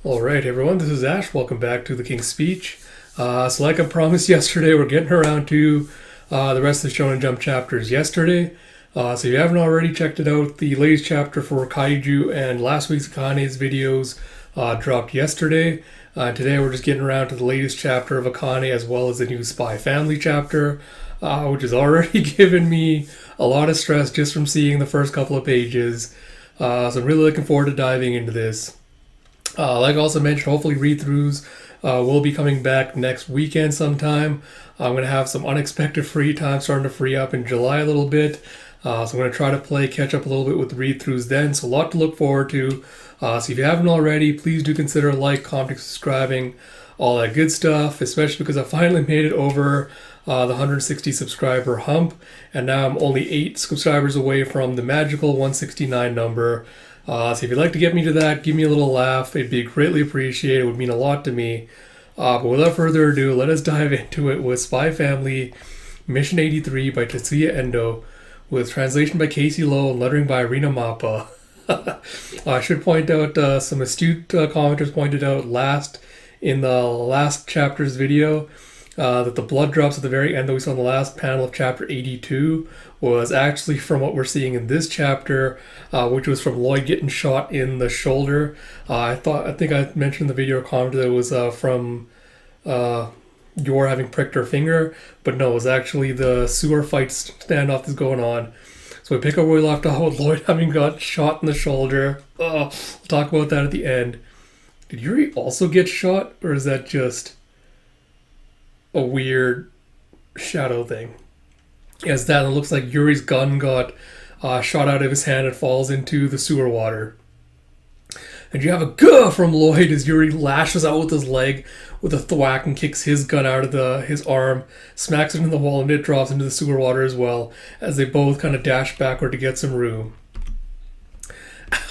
Alright everyone, this is Ash. Welcome back to the King's Speech. So like I promised yesterday, we're getting around to the rest of the Shonen Jump chapters yesterday. So if you haven't already checked it out, the latest chapter for Kaiju and last week's Akane's videos dropped yesterday. Today we're just getting around to the latest chapter of Akane as well as the new Spy Family chapter, which has already given me a lot of stress just from seeing the first couple of pages. So I'm really looking forward to diving into this. Like I also mentioned, hopefully read-throughs will be coming back next weekend sometime. I'm going to have some unexpected free time starting to free up in July a little bit. So I'm going to try to catch up a little bit with the read-throughs then. So a lot to look forward to. So if you haven't already, please do consider commenting, subscribing, all that good stuff, especially because I finally made it over the 160 subscriber hump. And now I'm only 8 subscribers away from the magical 169 number. So if you'd like to get me to that, give me a little laugh. It'd be greatly appreciated. It would mean a lot to me. But without further ado, let us dive into it with Spy Family, Mission 83 by Tetsuya Endo, with translation by Casey Lowe and lettering by Irina Mappa. I should point out, some astute commenters pointed out in the last chapter's video, that the blood drops at the very end that we saw in the last panel of chapter 82 was actually from what we're seeing in this chapter, which was from Lloyd getting shot in the shoulder. I think I mentioned in the video or commented that it was from Yuri having pricked her finger, but no, it was actually the sewer fight standoff that's going on. So we pick up where we left off with Lloyd having got shot in the shoulder. We'll talk about that at the end. Did Yuri also get shot, or is that just a weird shadow thing? As that, it looks like Yuri's gun got shot out of his hand and falls into the sewer water. And you have a "gah" from Lloyd as Yuri lashes out with his leg with a thwack and kicks his gun out of his arm, smacks it into the wall, and it drops into the sewer water as well, as they both kind of dash backward to get some room.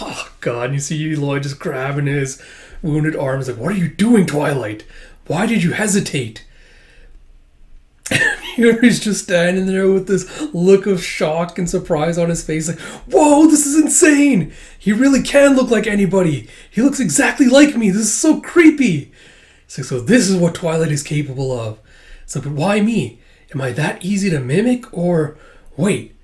Oh god, and you see Lloyd just grabbing his wounded arm. He's like, "What are you doing, Twilight? Why did you hesitate?" Yuri's just standing there with this look of shock and surprise on his face, like, "Whoa, this is insane! He really can look like anybody! He looks exactly like me! This is so creepy!" It's like, "So this is what Twilight is capable of." It's like, "But why me? Am I that easy to mimic? Or, wait,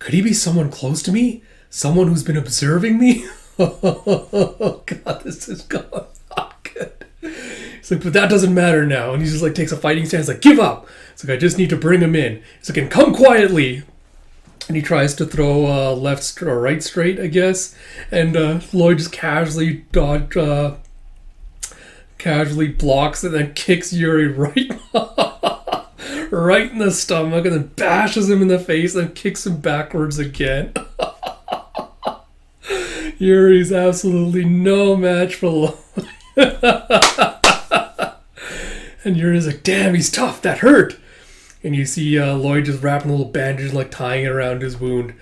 could he be someone close to me? Someone who's been observing me?" Oh god, this is going not good. It's like, "But that doesn't matter now." And he just takes a fighting stance, like, "Give up." It's like, "I just need to bring him in." It's like, "And come quietly." And he tries to throw left or right straight, I guess. And Lloyd just casually blocks and then kicks Yuri right in the stomach, and then bashes him in the face and kicks him backwards again. Yuri's absolutely no match for Lloyd. And Yuri's like, "Damn, he's tough. That hurt." And you see Lloyd just wrapping a little bandage and tying it around his wound.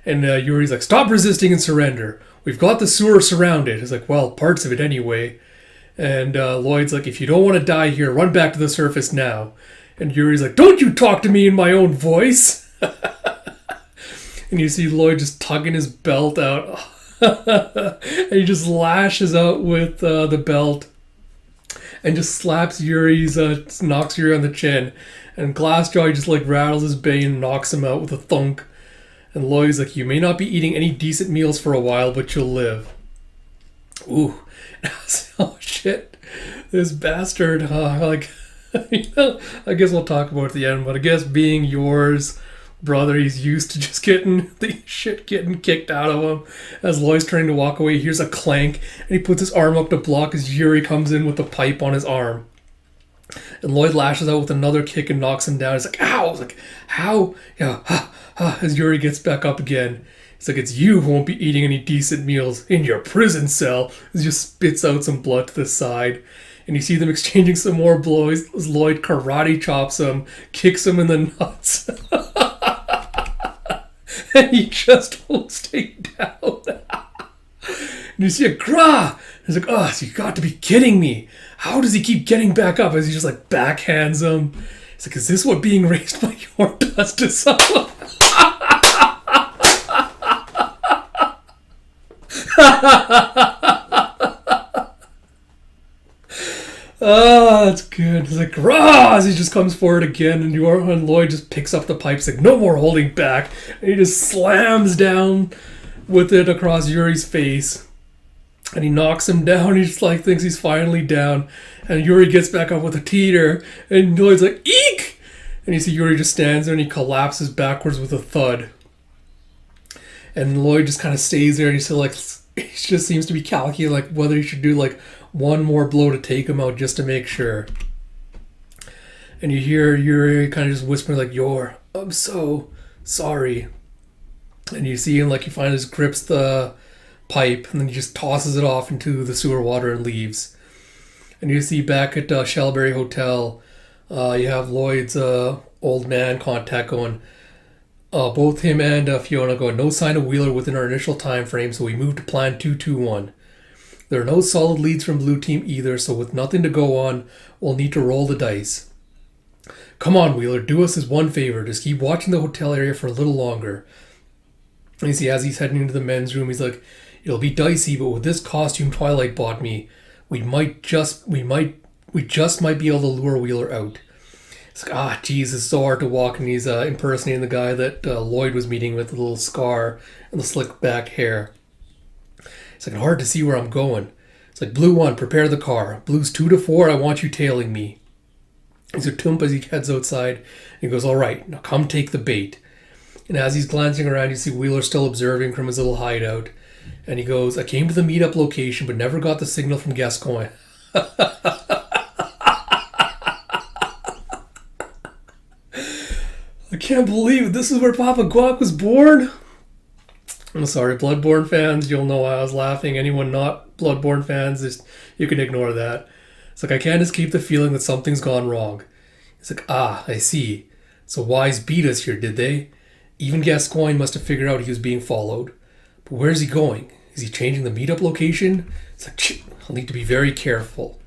And Yuri's like, "Stop resisting and surrender. We've got the sewer surrounded." He's like, "Well, parts of it anyway." And Lloyd's like, "If you don't want to die here, run back to the surface now." And Yuri's like, "Don't you talk to me in my own voice." And you see Lloyd just tugging his belt out. And he just lashes out with the belt and just slaps knocks Yuri on the chin. And Glassjaw just rattles his bane and knocks him out with a thunk. And Lloyd's like, "You may not be eating any decent meals for a while, but you'll live." Ooh. Oh shit. This bastard, I guess we'll talk about it at the end, but I guess being yours brother, he's used to just getting the shit getting kicked out of him. As Lloyd's trying to walk away, he hears a clank, and he puts his arm up to block as Yuri comes in with the pipe on his arm. And Lloyd lashes out with another kick and knocks him down. He's like, "Ow!" He's like, "How?" Yeah, as Yuri gets back up again. He's like, "It's you who won't be eating any decent meals in your prison cell." He just spits out some blood to the side. And you see them exchanging some more blows as Lloyd karate chops him, kicks him in the nuts. And he just won't stay down. And you see a "gra!" He's like, "Oh, so you got to be kidding me. How does he keep getting back up?" As he just backhands him. He's like, "Is this what being raised by your does to someone?" Oh, that's good. He's like, rah! As he just comes forward again, and Lloyd just picks up the pipes, like, no more holding back. And he just slams down with it across Yuri's face. And he knocks him down. He just like thinks he's finally down. And Yuri gets back up with a teeter. And Lloyd's like, eek! And you see Yuri just stands there and he collapses backwards with a thud. And Lloyd just kind of stays there and he's still like, he just seems to be calculating like whether he should do like one more blow to take him out just to make sure. And you hear Yuri kind of just whisper like, I'm so sorry. And you see him like he finally just grips the pipe and then he just tosses it off into the sewer water and leaves. And you see back at Shellberry Hotel, you have Lloyd's old man contact going. Both him and Fiona go, no sign of Wheeler within our initial time frame, so we move to plan 221. There are no solid leads from Blue Team either, so with nothing to go on, we'll need to roll the dice. Come on, Wheeler, do us this one favor. Just keep watching the hotel area for a little longer. And you see, as he's heading into the men's room, he's like, it'll be dicey, but with this costume Twilight bought me, we just might be able to lure Wheeler out. It's like, geez, it's so hard to walk, and he's impersonating the guy that Lloyd was meeting with, the little scar and the slick back hair. It's like, hard to see where I'm going. It's like, Blue 1, prepare the car. Blues 2 to 4, I want you tailing me. He's a tump as he heads outside, and he goes, all right, now come take the bait. And as he's glancing around, you see Wheeler still observing from his little hideout. And he goes, I came to the meetup location, but never got the signal from Gascoigne. I can't believe it. This is where Papa Guac was born? I'm sorry, Bloodborne fans, you'll know why I was laughing. Anyone not Bloodborne fans, you can ignore that. It's like, I can't escape the feeling that something's gone wrong. It's like, I see. So Wise beat us here, did they? Even Gascoigne must have figured out he was being followed. But where's he going? Is he changing the meetup location? It's like, shit, I'll need to be very careful.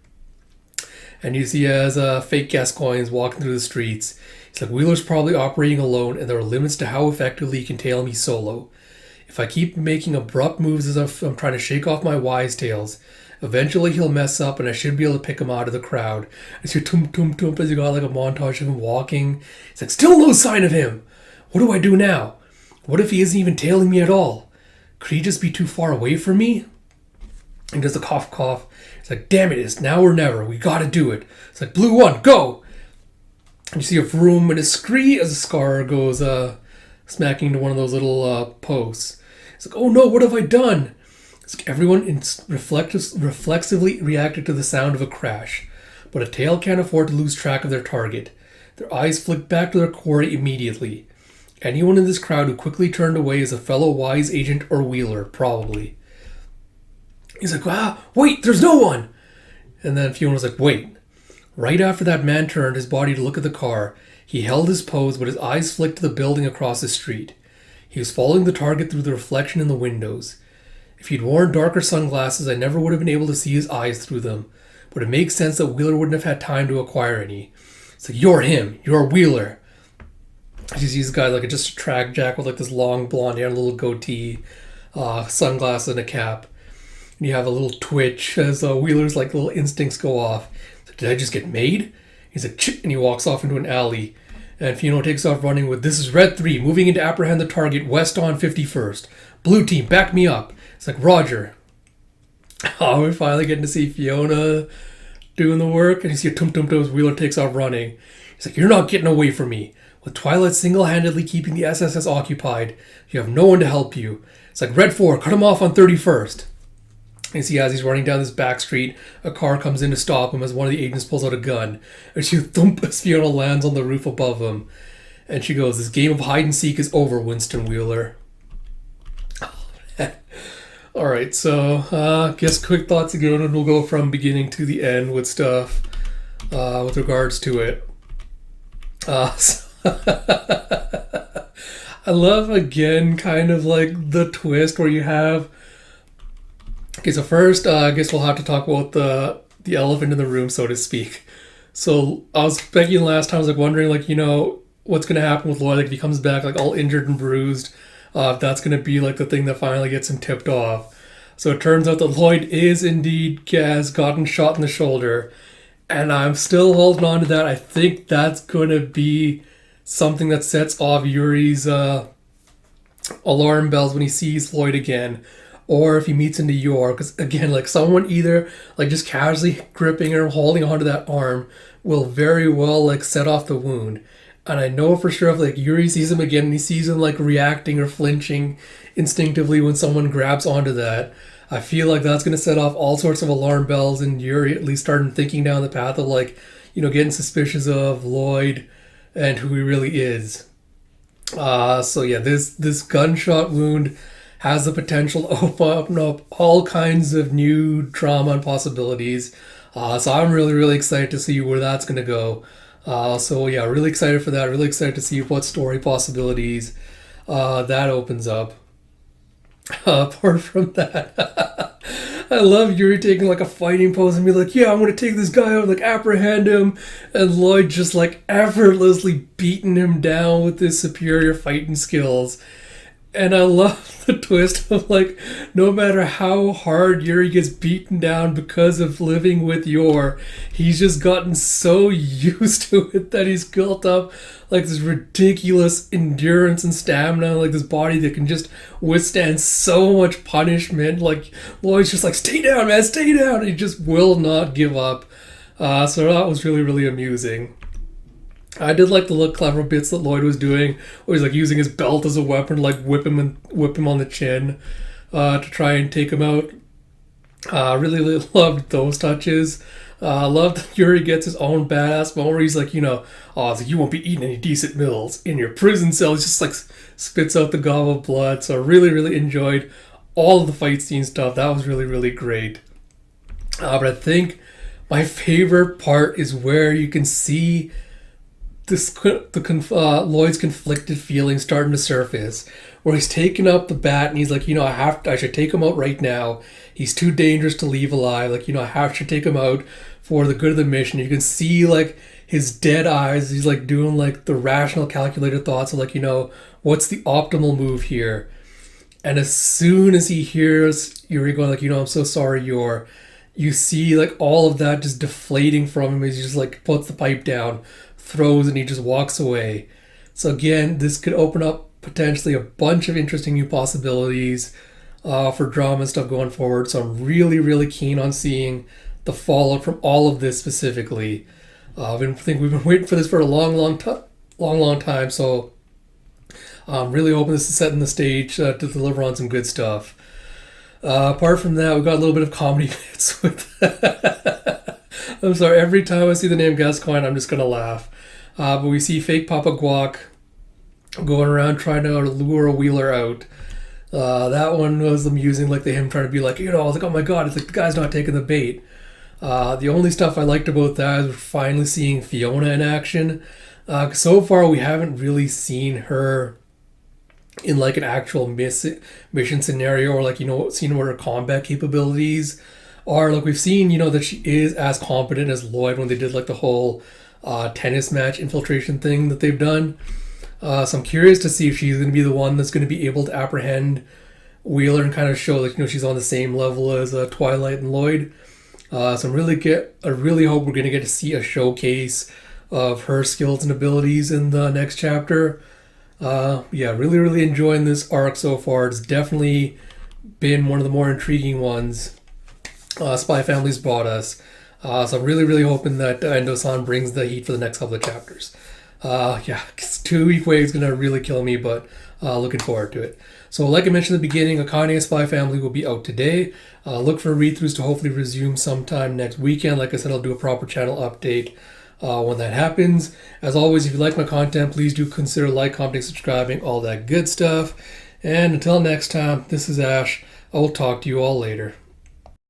And you see as fake Gascoigne is walking through the streets, he's like, Wheeler's probably operating alone, and there are limits to how effectively he can tail me solo. If I keep making abrupt moves as if I'm trying to shake off my wise tails, eventually he'll mess up and I should be able to pick him out of the crowd. As you tum as you got like a montage of him walking. It's like, still no sign of him. What do I do now? What if he isn't even tailing me at all? Could he just be too far away from me? And does the cough. It's like, damn it, it's now or never. We gotta do it. It's like, Blue 1, go! And you see a vroom and a scree as a scar goes smacking into one of those little posts. It's like, oh no, what have I done? It's like everyone reflexively reacted to the sound of a crash, but a tail can't afford to lose track of their target. Their eyes flick back to their quarry immediately. Anyone in this crowd who quickly turned away is a fellow Wise agent or Wheeler, probably. He's like, wait, there's no one! And then Fiona's like, wait. Right after that man turned his body to look at the car, he held his pose, but his eyes flicked to the building across the street. He was following the target through the reflection in the windows. If he'd worn darker sunglasses, I never would have been able to see his eyes through them, but it makes sense that Wheeler wouldn't have had time to acquire any. It's like, you're him. You're Wheeler. You see this guy like just a track jack with like this long blonde hair, a little goatee, sunglasses and a cap. And you have a little twitch as Wheeler's like little instincts go off. Like, did I just get made? He's like, chit, and he walks off into an alley. And Fiona takes off running with, this is Red 3, moving in to apprehend the target west on 51st. Blue team, back me up. It's like, Roger. Oh, we're finally getting to see Fiona doing the work. And you see a tum-tum-tum as Wheeler takes off running. He's like, you're not getting away from me. With Twilight single-handedly keeping the SSS occupied, you have no one to help you. It's like, Red 4, cut him off on 31st. And you see as he's running down this back street, a car comes in to stop him as one of the agents pulls out a gun. And she thump as Fiona lands on the roof above him. And she goes, this game of hide-and-seek is over, Winston Wheeler. Alright, so guess quick thoughts again, and we'll go from beginning to the end with stuff with regards to it. I love, again, kind of like the twist where you have... Okay, so first, I guess we'll have to talk about the elephant in the room, so to speak. So I was thinking last time, I was like wondering, like, you know, what's going to happen with Lloyd, like if he comes back like all injured and bruised, if that's going to be like the thing that finally gets him tipped off. So it turns out that Lloyd is indeed has gotten shot in the shoulder, And I'm still holding on to that. I think that's going to be something that sets off Yuri's alarm bells when he sees Lloyd again. Or if he meets into Yor. Because, again, like someone either like just casually gripping or holding onto that arm will very well like set off the wound. And I know for sure if like Yuri sees him again and he sees him like reacting or flinching instinctively when someone grabs onto that, I feel like that's going to set off all sorts of alarm bells and Yuri at least starting thinking down the path of like, getting suspicious of Lloyd and who he really is. So yeah, this gunshot wound has the potential to open up all kinds of new drama and possibilities. So I'm really, really excited to see where that's going to go. So yeah, really excited for that. Really excited to see what story possibilities that opens up. Apart from that, I love Yuri taking like a fighting pose and be like, yeah, I'm going to take this guy out, like apprehend him. And Lloyd just like effortlessly beating him down with his superior fighting skills. And I love the twist of like, no matter how hard Yuri gets beaten down because of living with Yor, he's just gotten so used to it that he's built up like this ridiculous endurance and stamina, like this body that can just withstand so much punishment. Like Lloyd's just like, stay down, man, stay down. And he just will not give up. So that was really, really amusing. I did like the little clever bits that Lloyd was doing, where he's like using his belt as a weapon to like whip him on the chin to try and take him out. Really, really loved those touches. Loved that Yuri gets his own badass moment where he's like, it's like you won't be eating any decent meals in your prison cell. He just like spits out the gob of blood. So I really, really enjoyed all of the fight scene stuff. That was really, really great. But I think my favorite part is where you can see Lloyd's conflicted feelings starting to surface, where he's taking up the bat and he's like, I should take him out right now. He's too dangerous to leave alive. Like, I should take him out for the good of the mission. You can see like his dead eyes. He's like doing like the rational, calculated thoughts of like, what's the optimal move here? And as soon as he hears Yuri going like, I'm so sorry, you see like all of that just deflating from him as he just like puts the pipe down, throws, and he just walks away. So again, this could open up potentially a bunch of interesting new possibilities for drama and stuff going forward. So I'm really, really keen on seeing the fallout from all of this specifically. I think we've been waiting for this for a long time. So I'm really hoping this is setting the stage to deliver on some good stuff. Apart from that, we've got a little bit of comedy bits with I'm sorry, every time I see the name Gascoigne, I'm just going to laugh. But we see fake Papa Guac going around trying to lure a Wheeler out. That one was amusing, like him trying to be like, I was like, oh my god, it's like the guy's not taking the bait. The only stuff I liked about that is we're finally seeing Fiona in action. So far, we haven't really seen her in like an actual mission scenario or like, seen what her combat capabilities are. Like we've seen, that she is as competent as Lloyd when they did like the whole tennis match infiltration thing that they've done. So I'm curious to see if she's going to be the one that's going to be able to apprehend Wheeler and kind of show like, she's on the same level as Twilight and Lloyd. So I really hope we're going to get to see a showcase of her skills and abilities in the next chapter. Really, really enjoying this arc so far. It's definitely been one of the more intriguing ones Spy Family's brought us. So I'm really, really hoping that Endo-san brings the heat for the next couple of chapters. 2 week wait is going to really kill me, but looking forward to it. So like I mentioned at the beginning, Akane Spy Family will be out today. Look for read-throughs to hopefully resume sometime next weekend. Like I said, I'll do a proper channel update when that happens. As always, if you like my content, please do consider commenting, subscribing, all that good stuff. And until next time, this is Ash. I will talk to you all later.